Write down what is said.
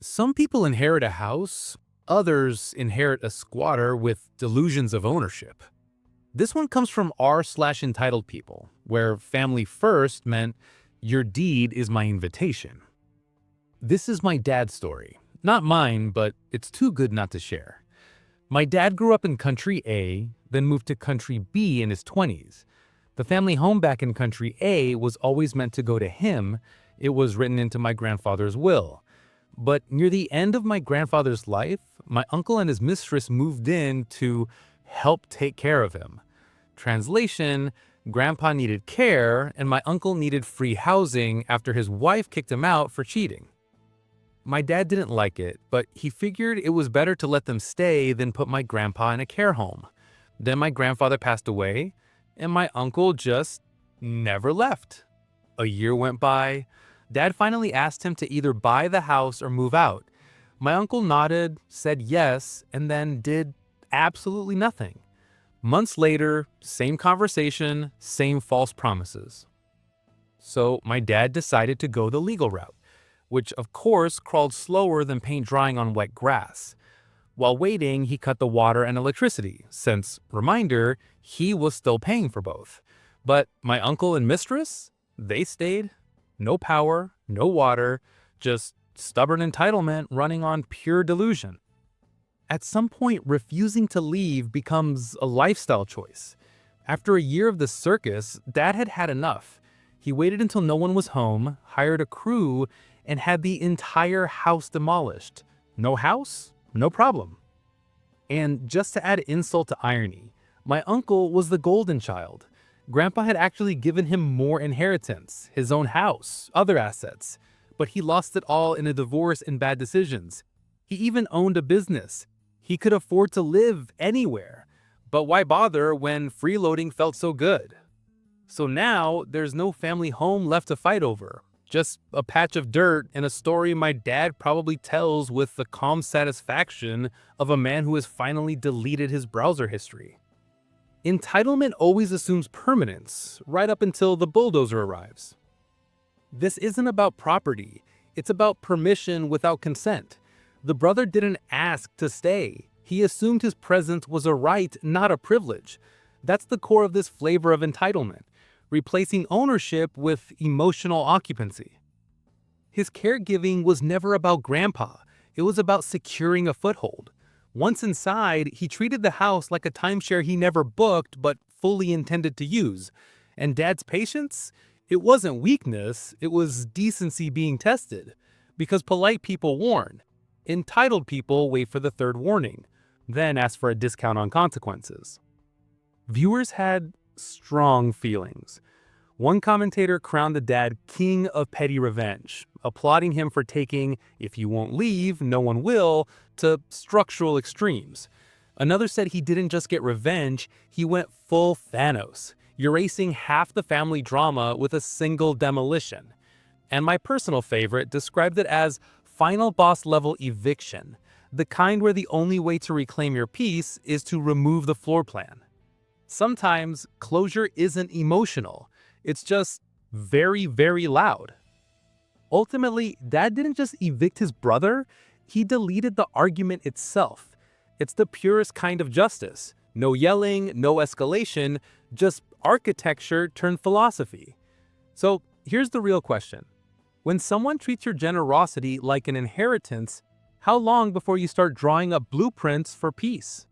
Some people inherit a house, others inherit a squatter with delusions of ownership. This one comes from r/entitled people, where family first meant your deed is my invitation. This is my dad's story. Not mine, but it's too good not to share. My dad grew up in country A, then moved to country B in his 20s. The family home back in country A was always meant to go to him. It was written into my grandfather's will. But near the end of my grandfather's life, my uncle and his mistress moved in to help take care of him. Translation: Grandpa needed care, and my uncle needed free housing after his wife kicked him out for cheating. My dad didn't like it, but he figured it was better to let them stay than put my grandpa in a care home. Then my grandfather passed away, and my uncle just never left. A year went by. Dad finally asked him to either buy the house or move out. My uncle nodded, said yes, and then did absolutely nothing. Months later, same conversation, same false promises. So my dad decided to go the legal route, which of course crawled slower than paint drying on wet grass. While waiting, he cut the water and electricity, since, reminder, he was still paying for both. But my uncle and mistress, they stayed. No power, no water, just stubborn entitlement running on pure delusion. At some point, refusing to leave becomes a lifestyle choice. After a year of the circus, Dad had had enough. He waited until no one was home, hired a crew, and had the entire house demolished. No house? No problem. And just to add insult to irony, my uncle was the golden child. Grandpa had actually given him more inheritance, his own house, other assets, but he lost it all in a divorce and bad decisions. He even owned a business. He could afford to live anywhere. But why bother when freeloading felt so good? So now there's no family home left to fight over. Just a patch of dirt and a story my dad probably tells with the calm satisfaction of a man who has finally deleted his browser history. Entitlement always assumes permanence, right up until the bulldozer arrives. This isn't about property, it's about permission without consent. The brother didn't ask to stay. He assumed his presence was a right, not a privilege. That's the core of this flavor of entitlement, replacing ownership with emotional occupancy. His caregiving was never about grandpa, it was about securing a foothold. Once inside, he treated the house like a timeshare he never booked but fully intended to use. And Dad's patience? It wasn't weakness, it was decency being tested. Because polite people warn. Entitled people wait for the third warning, then ask for a discount on consequences. Viewers had strong feelings. One commentator crowned the dad king of petty revenge, applauding him for taking "if you won't leave, no one will" to structural extremes. Another said he didn't just get revenge, he went full Thanos, erasing half the family drama with a single demolition. And my personal favorite described it as final boss level eviction, the kind where the only way to reclaim your peace is to remove the floor plan. Sometimes closure isn't emotional. It's just very, very loud. Ultimately, Dad didn't just evict his brother, he deleted the argument itself. It's the purest kind of justice. No yelling, no escalation, just architecture turned philosophy. So here's the real question. When someone treats your generosity like an inheritance, how long before you start drawing up blueprints for peace?